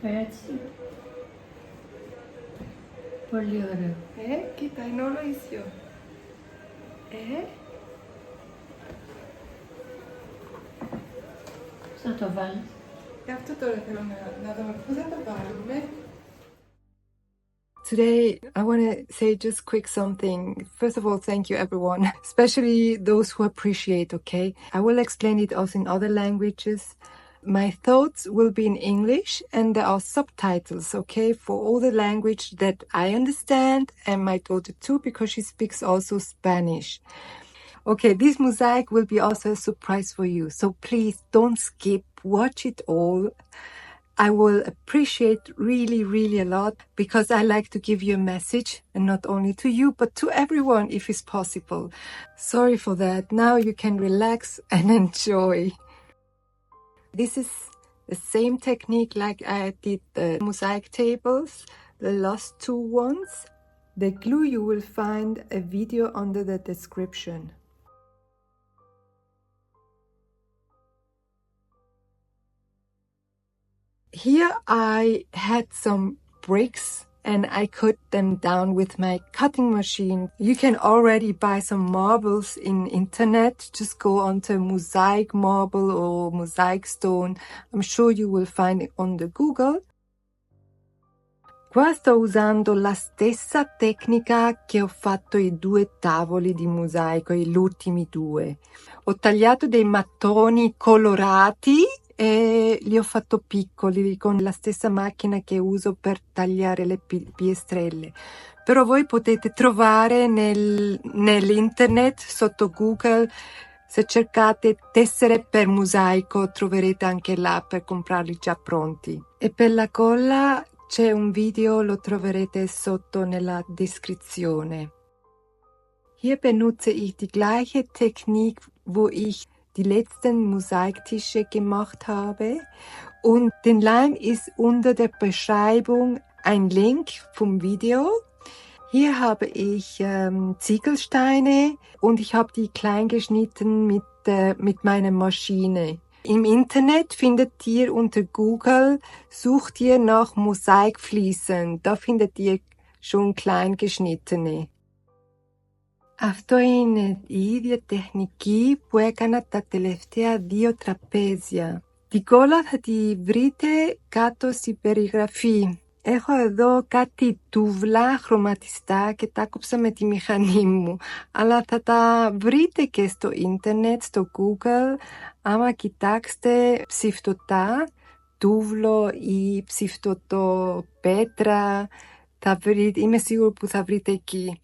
Ragazzi, voglio. Kita, no lo hizo. Co to wal? Jak to nadal pozadawaliśmy? Today, I want to say just quick something. First of all, thank you everyone, especially those who appreciate, okay? I will explain it also in other languages. My thoughts will be in English and there are subtitles, okay, for all the language that I understand and my daughter too, because she speaks also Spanish. Okay, this mosaic will be also a surprise for you. So please don't skip, watch it all. I will appreciate really, really a lot because I like to give you a message and not only to you, but to everyone if it's possible. Sorry for that. Now you can relax and enjoy. This is the same technique like I did the mosaic tables, the last two ones. The glue you will find a video under the description. Here I had some bricks and I cut them down with my cutting machine. You can already buy some marbles in internet. Just go onto MOSAIC marble or MOSAIC stone. I'm sure you will find it on the Google. Qua sto usando la stessa tecnica che ho fatto i due tavoli di mosaico, gli ultimi due. Ho tagliato dei mattoni colorati e li ho fatto piccoli con la stessa macchina che uso per tagliare le piastrelle. Però voi potete trovare nell'internet, sotto Google, se cercate tessere per mosaico, troverete anche là per comprarli già pronti. E per la colla c'è un video, lo troverete sotto nella descrizione. Hier benutze ich die gleiche Technik, wo ich die letzten Mosaiktische gemacht habe. Und den Leim ist unter der Beschreibung ein Link vom Video. Hier habe ich Ziegelsteine und ich habe die klein geschnitten mit meiner Maschine. Im Internet findet ihr unter Google, sucht ihr nach Mosaikfliesen. Da findet ihr schon klein geschnittene. Αυτό είναι η ίδια τεχνική που έκανα τα τελευταία δύο τραπέζια. Την κόλλα θα τη βρείτε κάτω στη περιγραφή. Έχω εδώ κάτι τούβλα χρωματιστά και τα κόψα με τη μηχανή μου. Αλλά θα τα βρείτε και στο ίντερνετ, στο Google. Άμα κοιτάξετε ψηφτωτά, τούβλο ή ψηφτωτό πέτρα, θα βρείτε, είμαι σίγουρη που θα βρείτε εκεί.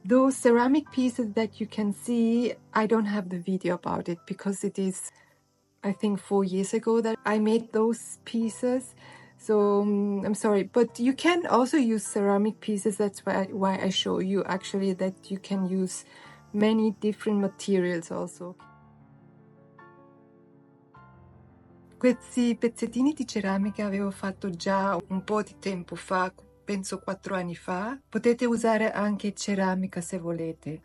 Those ceramic pieces that you can see, I don't have the video about it because it is, I think, 4 years ago that I made those pieces. So I'm sorry, but you can also use ceramic pieces. That's why I show you actually that you can use many different materials also. Questi pezzettini di ceramica avevo fatto già un po' di tempo fa, penso 4 anni fa. Potete usare anche ceramica se volete.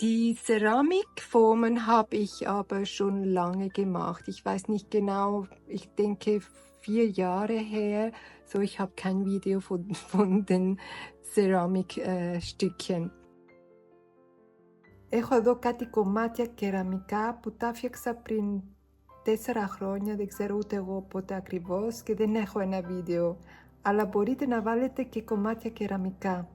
Die Keramikformen habe ich aber schon lange gemacht. Ich weiß nicht genau, ich denke 4 Jahre her. So, ich habe kein Video von den Ceramikstückchen. Έχω εδώ κάτι κομμάτια κεραμικά που τα έφτιαξα πριν 4 χρόνια, δεν ξέρω ούτε εγώ πότε ακριβώς και δεν έχω ένα βίντεο. Αλλά μπορείτε να βάλετε και κομμάτια κεραμικά.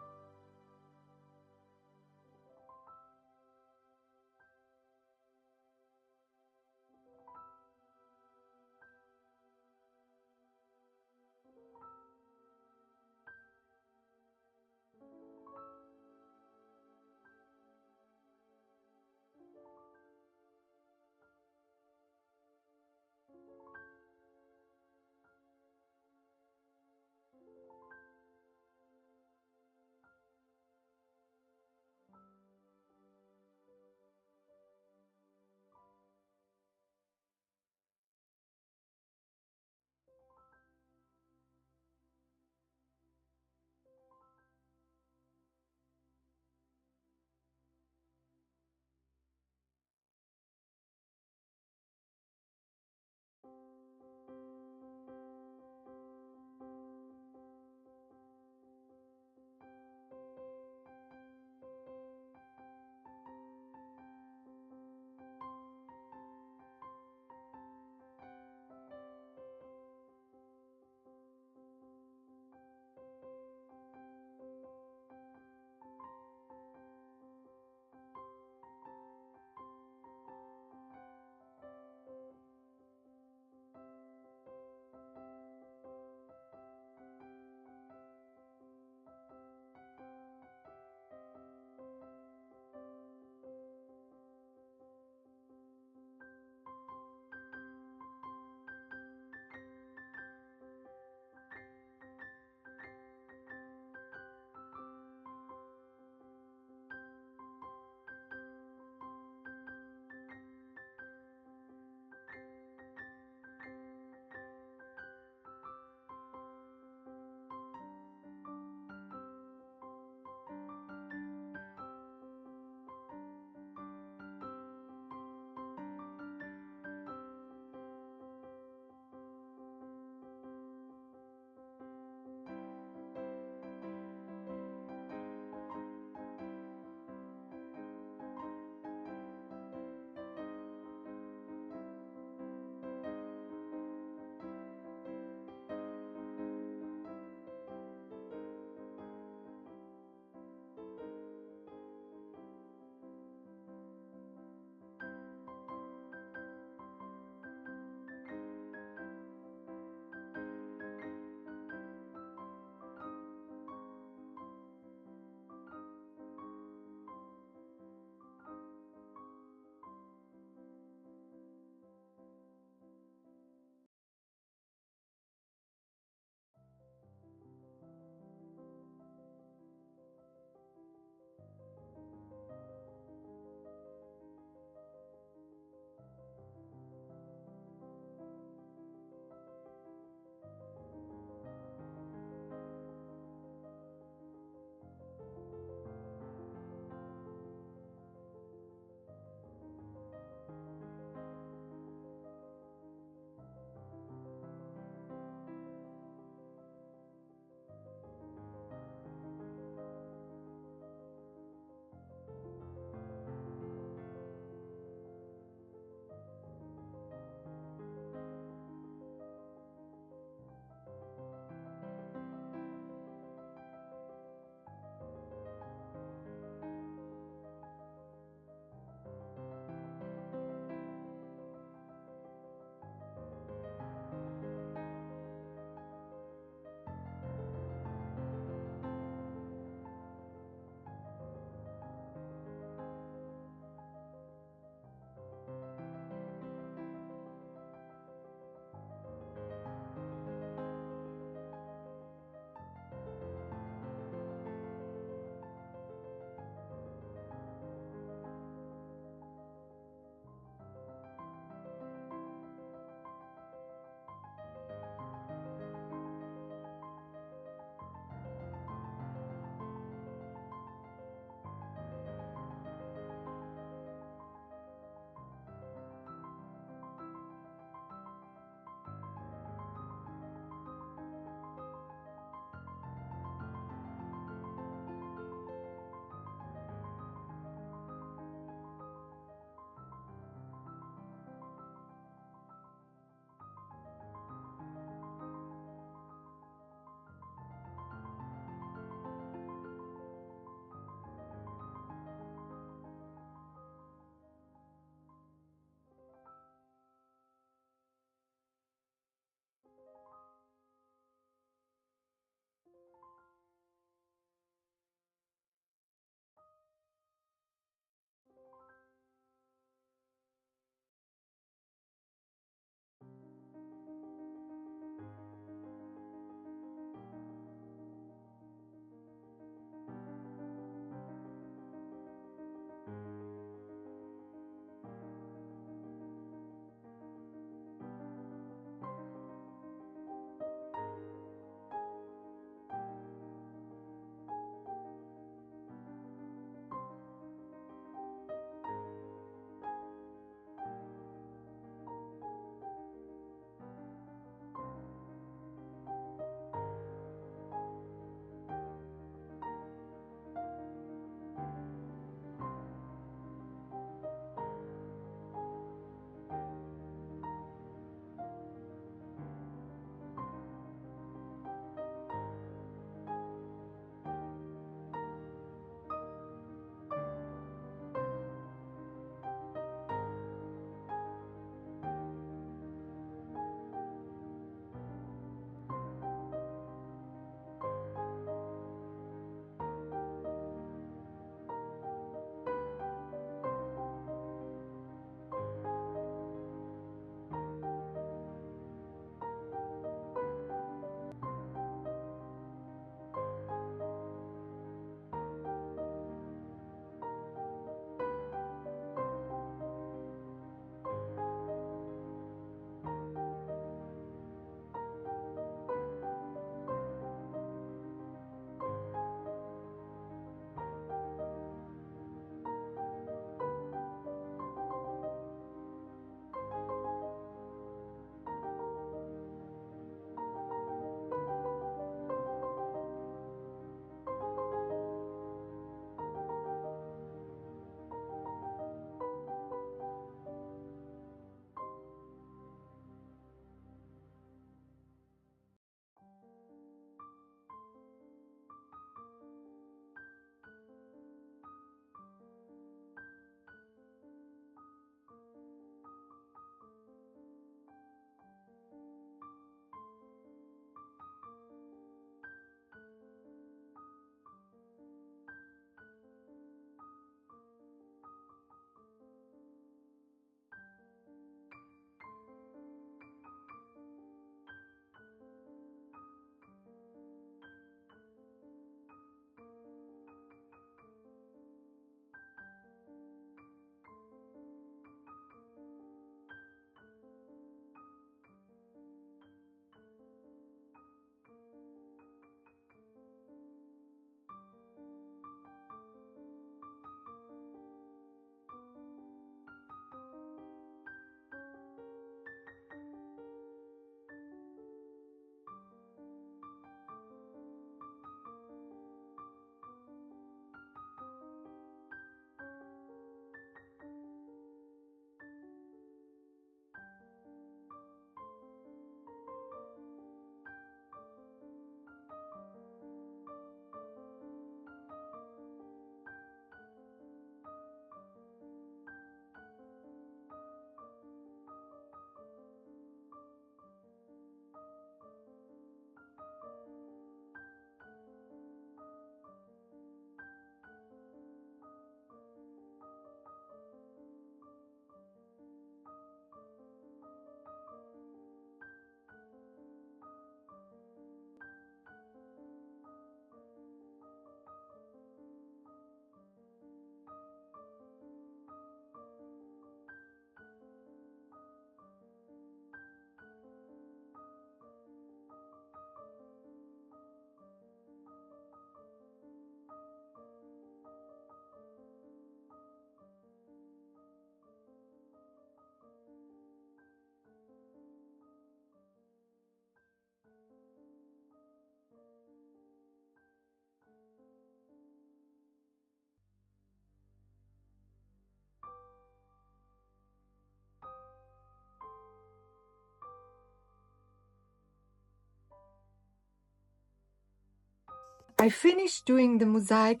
I finished doing the mosaic.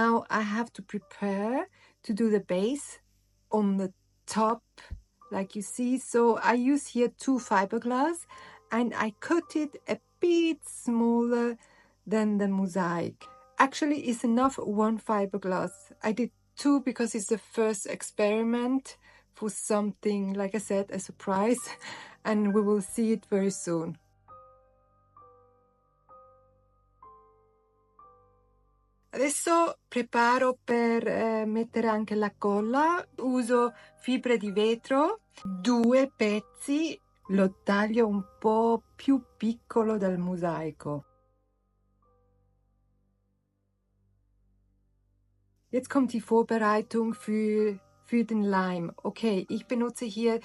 Now I have to prepare to do the base on the top, like you see. So I use here 2 fiberglass and I cut it a bit smaller than the mosaic. Actually, it's enough 1 fiberglass. I did 2 because it's the first experiment for something, like I said, a surprise, and we will see it very soon. Adesso preparo per mettere anche la colla. Uso fibre di vetro, 2 pezzi, lo taglio un po' più piccolo del mosaico. Jetzt kommt die Vorbereitung für den Leim. Okay, ich benutze hier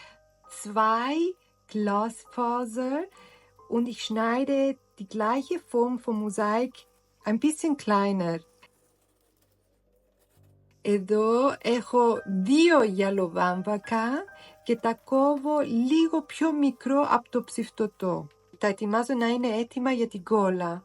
2 Glasfaser und ich schneide die gleiche Form vom Mosaik ein bisschen kleiner. Εδώ έχω 2 γυαλοβάμβακα και τα κόβω λίγο πιο μικρό από το ψηφτωτό. Τα ετοιμάζω να είναι έτοιμα για την κόλλα.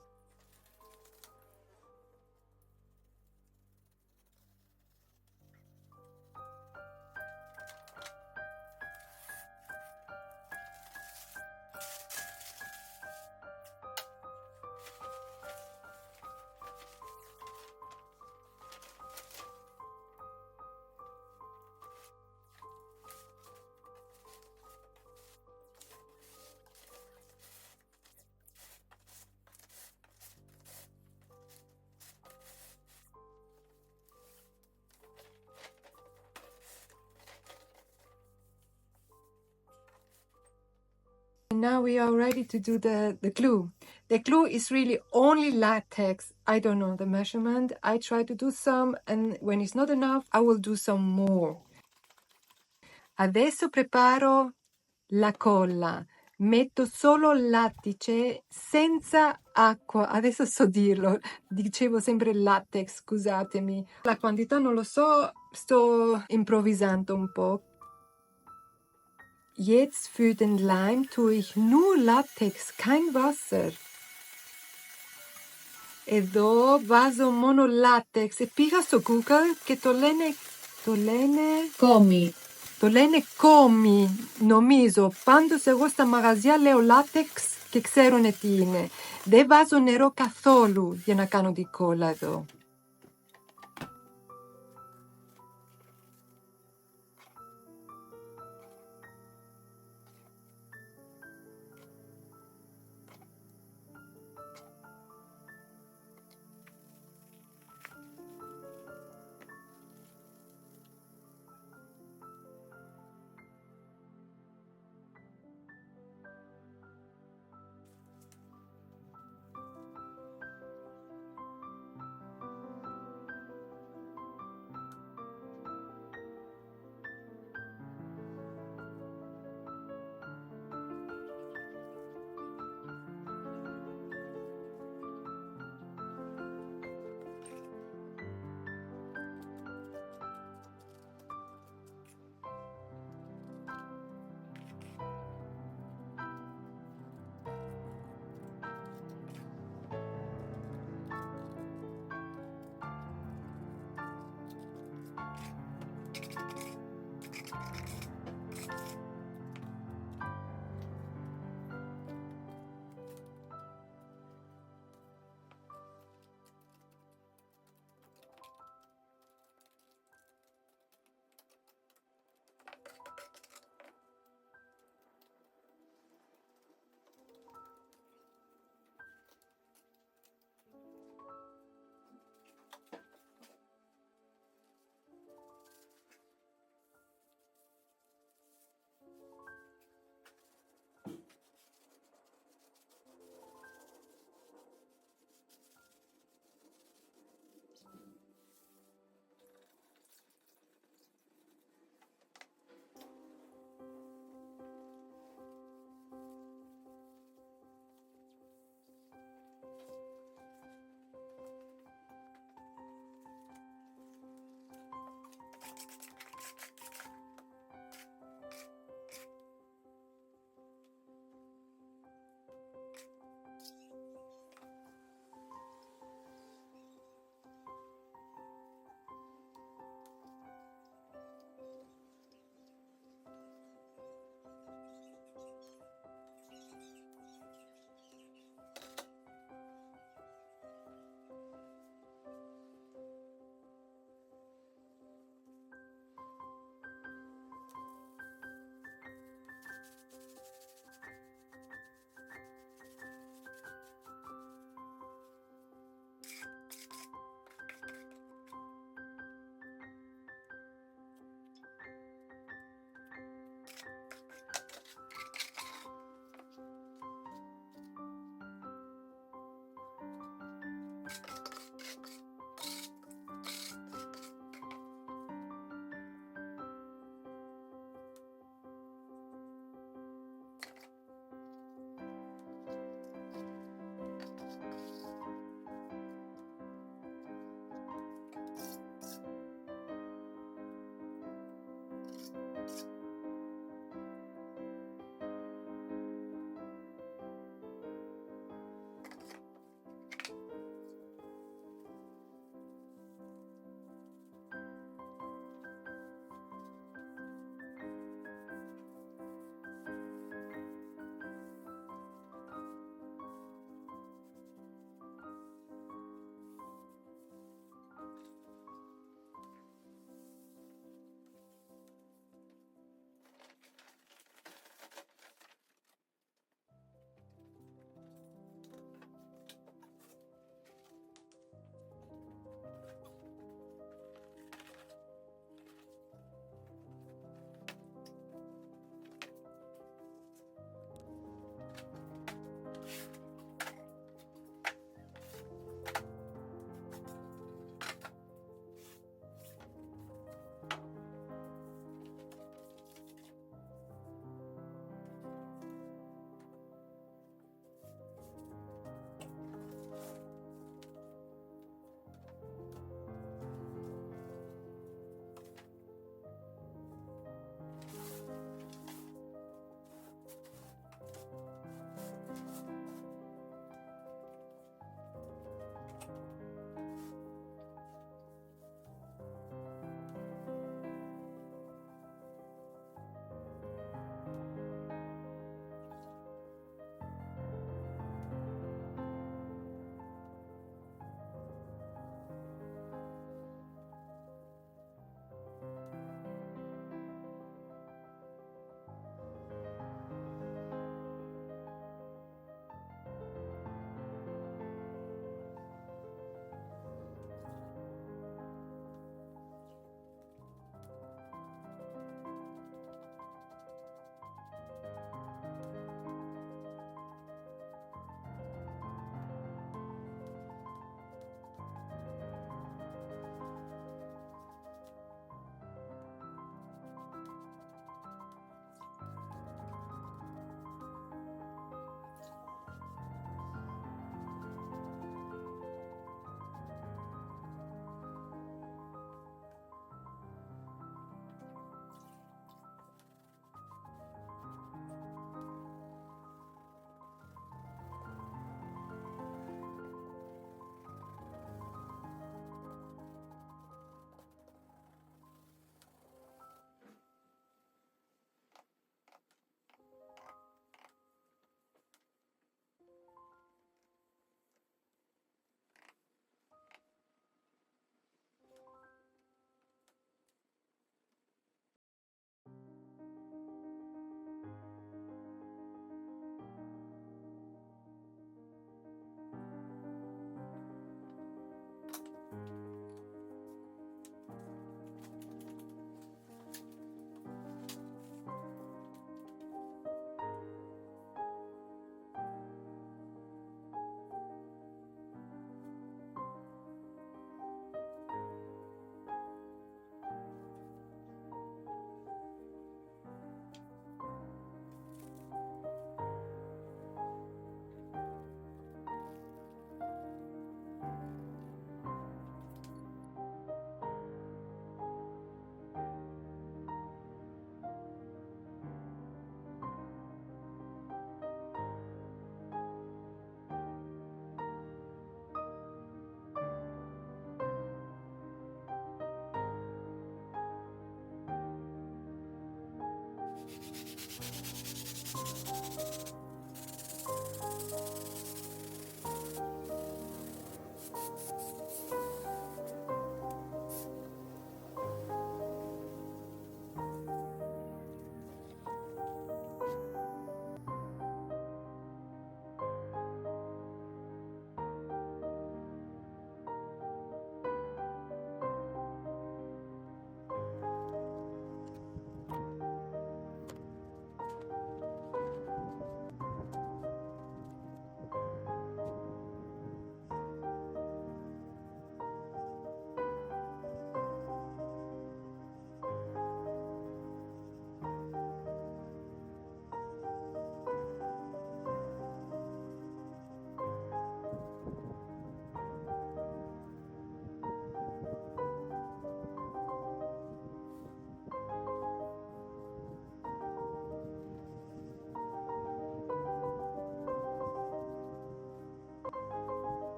And now we are ready to do the glue. The glue is really only latex. I don't know the measurement. I try to do some, and when it's not enough, I will do some more. Adesso preparo la colla. Metto solo lattice senza acqua. Adesso so dirlo. Dicevo sempre latex, scusatemi. La quantità non lo so, sto improvvisando un po'. Jetzt für den Leim tue ich nur Latex, kein Wasser. Εδώ βάζω μόνο latex. Πήγα στο Google και το λένε Κόμι. Το λένε κόμι, νομίζω. Πάντως εγώ στα μαγαζιά λέω latex και ξέρουνε τι είναι. Δεν βάζω νερό καθόλου για να κάνω την κόλλα εδώ.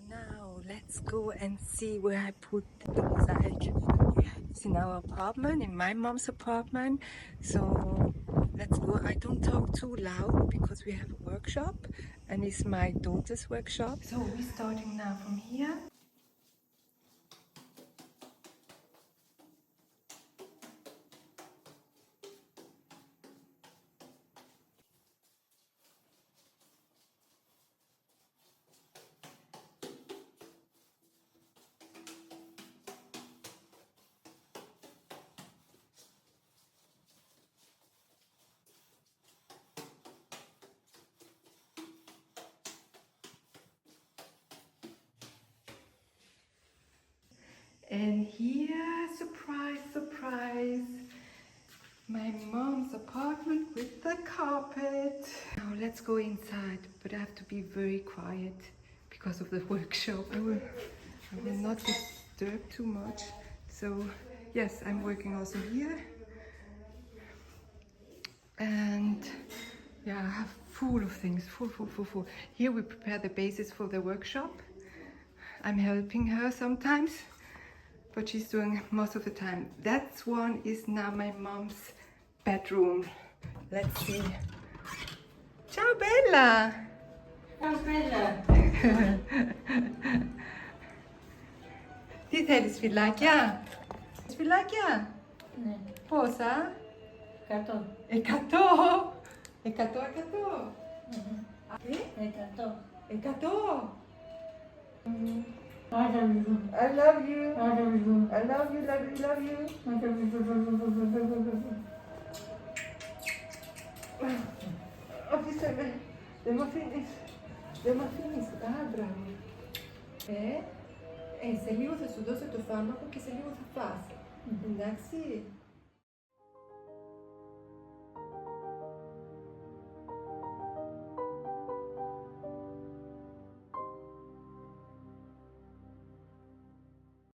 Now let's go and see where I put the mosaic. It's in our apartment, in my mom's apartment. So let's go. I don't talk too loud because we have a workshop and it's my daughter's workshop. So we're starting now from here. And here, surprise, surprise, my mom's apartment with the carpet. Now let's go inside, but I have to be very quiet because of the workshop. I will not disturb too much. So yes, I'm working also here. And yeah, I have full of things, full. Here we prepare the basis for the workshop. I'm helping her sometimes, but she's doing most of the time. That one is now my mom's bedroom. Let's see. Ciao Bella! Ciao Bella! Dit heet svilacchia. Svilacchia? Ναι. Πόσα? 100. 100! 100! 100! 100. 100! I love you. I love you! I love you. I love you, love you, love you! Oh, the muffin is... Ah, bravo! Σε λίγο θα σου δώσω το φάρμακο και σε λίγο θα φας. Εντάξει.